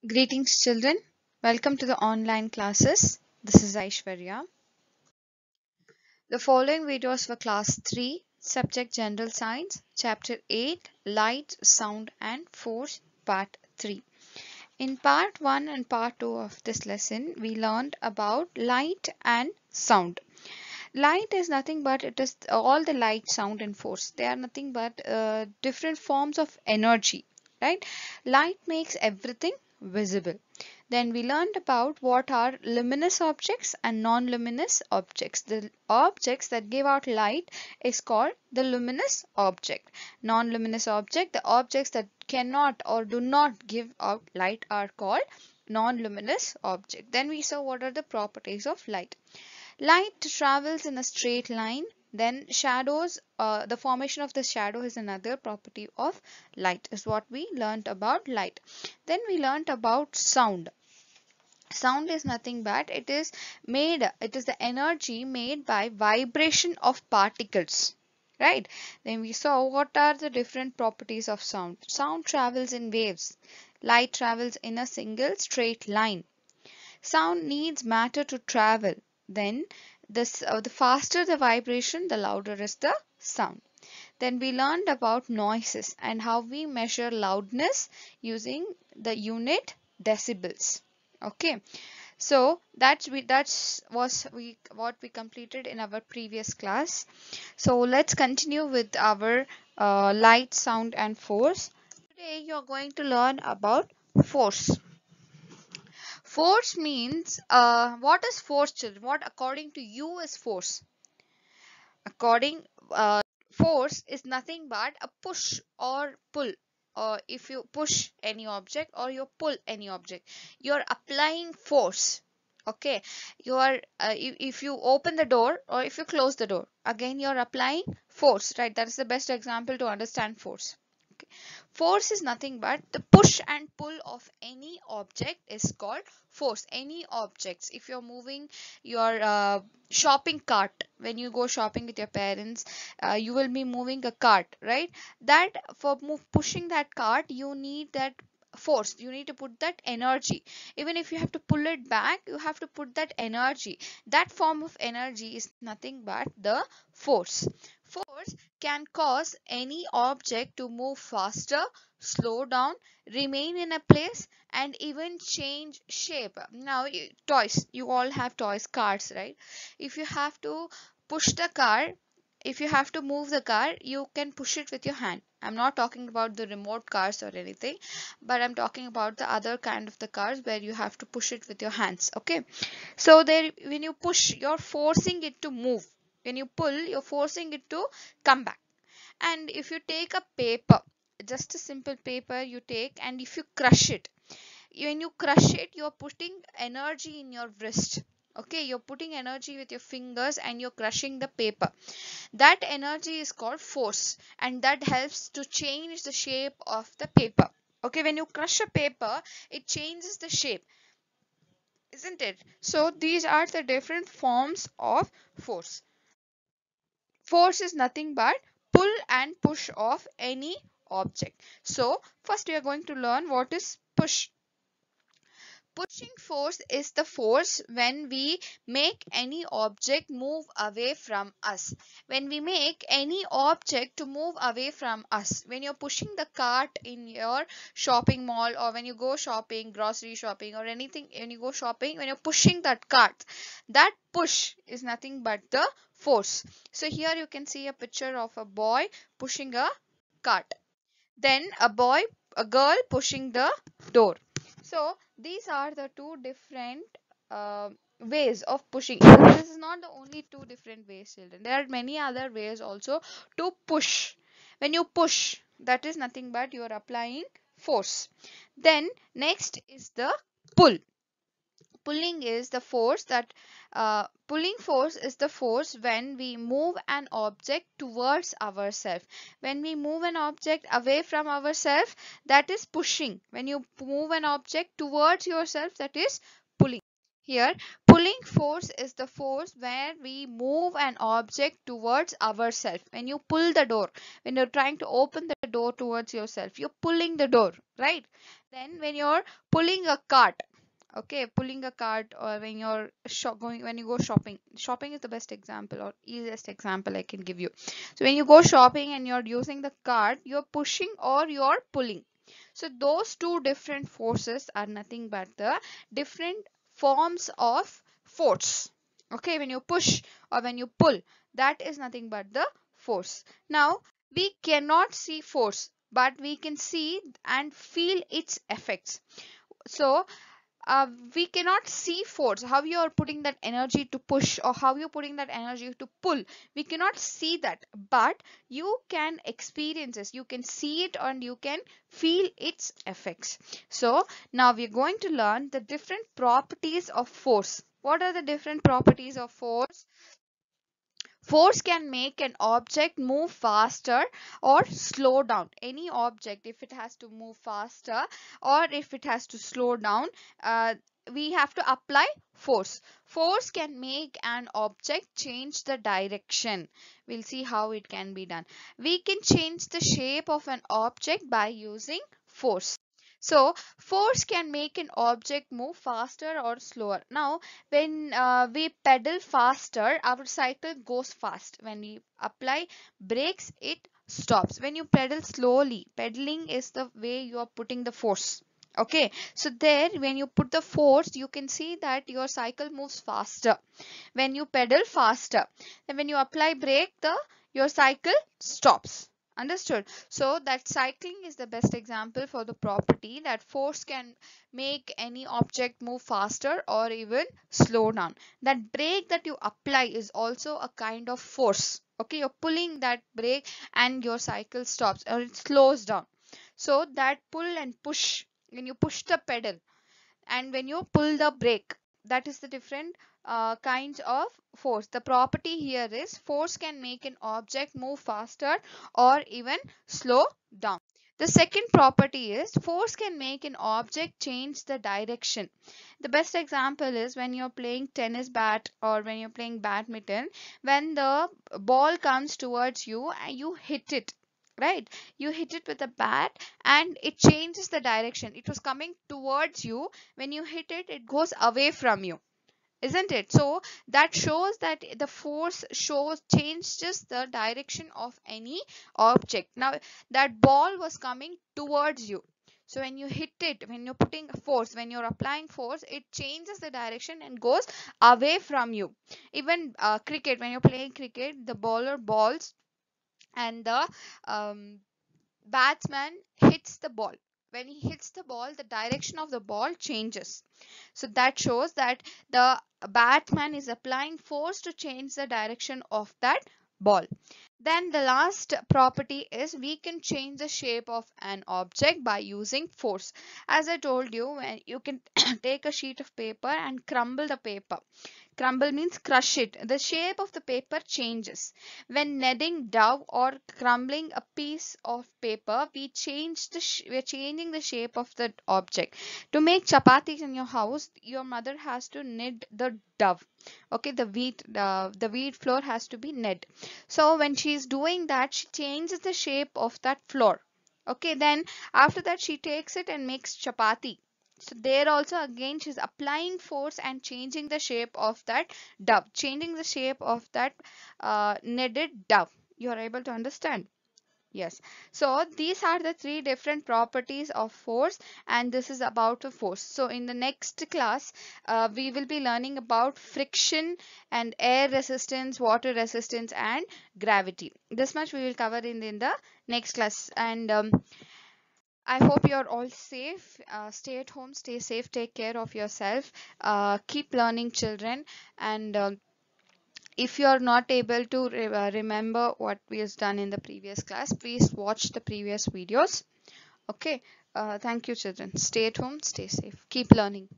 Greetings, children. Welcome to the online classes. This is Aishwarya. The following videos for class 3, subject General Science, chapter 8, Light, Sound and Force, part 3. In part 1 and part 2 of this lesson, we learned about light and sound. Light is nothing but it is all the light, sound and force. They are nothing but different forms of energy, right? Light makes everything visible. Then we learned about what are luminous objects and non-luminous objects. The objects that give out light is called the luminous object. Non-luminous object, the objects that cannot or do not give out light are called non-luminous object. Then we saw what are the properties of light. Light travels in a straight line. Then shadows, the formation of the shadow is another property of light, is what we learnt about light. Then we learnt about sound. Sound is nothing but it is the energy made by vibration of particles, right? Then we saw what are the different properties of sound. Sound travels in waves. Light travels in a single straight line. Sound needs matter to travel. Then the faster the vibration, the louder is the sound. Then we learned about noises and how we measure loudness using the unit decibels. Okay, so what we completed in our previous class. So let's continue with our light, sound and force. Today you're going to learn about force. Force means, what is force, children? What according to you is force? According, force is nothing but a push or pull. Or if you push any object or you pull any object, you're applying force. Okay, you are if you open the door or if you close the door, again you're applying force, right? That is the best example to understand force. Okay. Force is nothing but the push and pull of any object is called force. Any objects, if you're moving your shopping cart, when you go shopping with your parents, you will be moving a cart, right? That for pushing that cart, you need that force, you need to put that energy. Even if you have to pull it back, you have to put that energy. That form of energy is nothing but the force. Force can cause any object to move faster, slow down, remain in a place, and even change shape. Now, toys, you all have toys, cars, right? If you have to push the car, if you have to move the car, you can push it with your hand. I'm not talking about the remote cars or anything, but I'm talking about the other kind of the cars where you have to push it with your hands. Okay, so there, when you push, you're forcing it to move. When you pull, you're forcing it to come back. And if you take a paper, just a simple paper you take, and if you crush it, when you crush it, you're putting energy in your wrist. Okay, you're putting energy with your fingers and you're crushing the paper. That energy is called force, and that helps to change the shape of the paper. Okay, when you crush a paper, it changes the shape, isn't it? So these are the different forms of force. Force is nothing but pull and push of any object. So first we are going to learn what is push. Pushing force is the force when we make any object move away from us. When we make any object to move away from us. When you're pushing the cart in your shopping mall, or when you go shopping, grocery shopping or anything, when you go shopping, when you're pushing that cart, that push is nothing but the force. So here you can see a picture of a boy pushing a cart. Then a girl pushing the door. So these are the two different ways of pushing. This is not the only two different ways, children. There are many other ways also to push. When you push, that is nothing but you are applying force. Then next is the pull. Pulling force is the force when we move an object towards ourselves. When we move an object away from ourselves, that is pushing. When you move an object towards yourself, that is pulling. Here, pulling force is the force where we move an object towards ourselves. When you pull the door, when you're trying to open the door towards yourself, you're pulling the door, right? Then when you're pulling a cart, okay, pulling a cart, or when you're when you go shopping is the best example or easiest example I can give you. So when you go shopping and you're using the cart, you're pushing or you're pulling. So those two different forces are nothing but the different forms of force. Okay, when you push or when you pull, that is nothing but the force. Now we cannot see force, but we can see and feel its effects. So we cannot see force, how you are putting that energy to push or how you're putting that energy to pull. We cannot see that, but you can experience this, you can see it and you can feel its effects. So now we're going to learn the different properties of force. What are the different properties of force? Force can make an object move faster or slow down. Any object, if it has to move faster or if it has to slow down, uh, we have to apply force. Force can make an object change the direction. We'll see how it can be done. We can change the shape of an object by using force. So force can make an object move faster or slower. Now when we pedal faster, our cycle goes fast. When we apply brakes, it stops. When you pedal slowly, pedaling is the way you are putting the force. Okay, so there when you put the force, you can see that your cycle moves faster when you pedal faster. And when you apply brake, the your cycle stops. Understood? So that cycling is the best example for the property that force can make any object move faster or even slow down. That brake that you apply is also a kind of force. Okay, you're pulling that brake and your cycle stops or it slows down. So that pull and push, when you push the pedal and when you pull the brake, that is the different kinds of force. The property here is force can make an object move faster or even slow down. The second property is force can make an object change the direction. The best example is when you're playing tennis bat or when you're playing badminton. When the ball comes towards you and you hit it, right? You hit it with a bat and it changes the direction. It was coming towards you. When you hit it, it goes away from you, isn't it? So that shows that the force shows changes the direction of any object. Now that ball was coming towards you, so when you hit it, when you're putting force, when you're applying force, it changes the direction and goes away from you. Even cricket, when you're playing cricket, the bowler balls and the um, batsman hits the ball. When he hits the ball, the direction of the ball changes. So that shows that the batsman is applying force to change the direction of that ball. Then the last property is we can change the shape of an object by using force. As I told you, when you can take a sheet of paper and crumble the paper. Crumble means crush it. The shape of the paper changes. When kneading dough or crumbling a piece of paper, we're changing the shape of the object. To make chapatis in your house, your mother has to knead the dough. Okay, the wheat flour has to be knead. So when she's doing that, she changes the shape of that flour. Okay, then after that she takes it and makes chapati. So there also again she's applying force and changing the shape of that dough, changing the shape of that kneaded dough. You are able to understand? Yes. So these are the three different properties of force, and this is about the force. So in the next class, we will be learning about friction and air resistance, water resistance, and gravity. This much we will cover in the next class. And I hope you're all safe. Stay at home, stay safe, take care of yourself. Keep learning, children. And if you are not able to remember what we has done in the previous class, please watch the previous videos. Okay. Thank you, children. Stay at home, stay safe. Keep learning.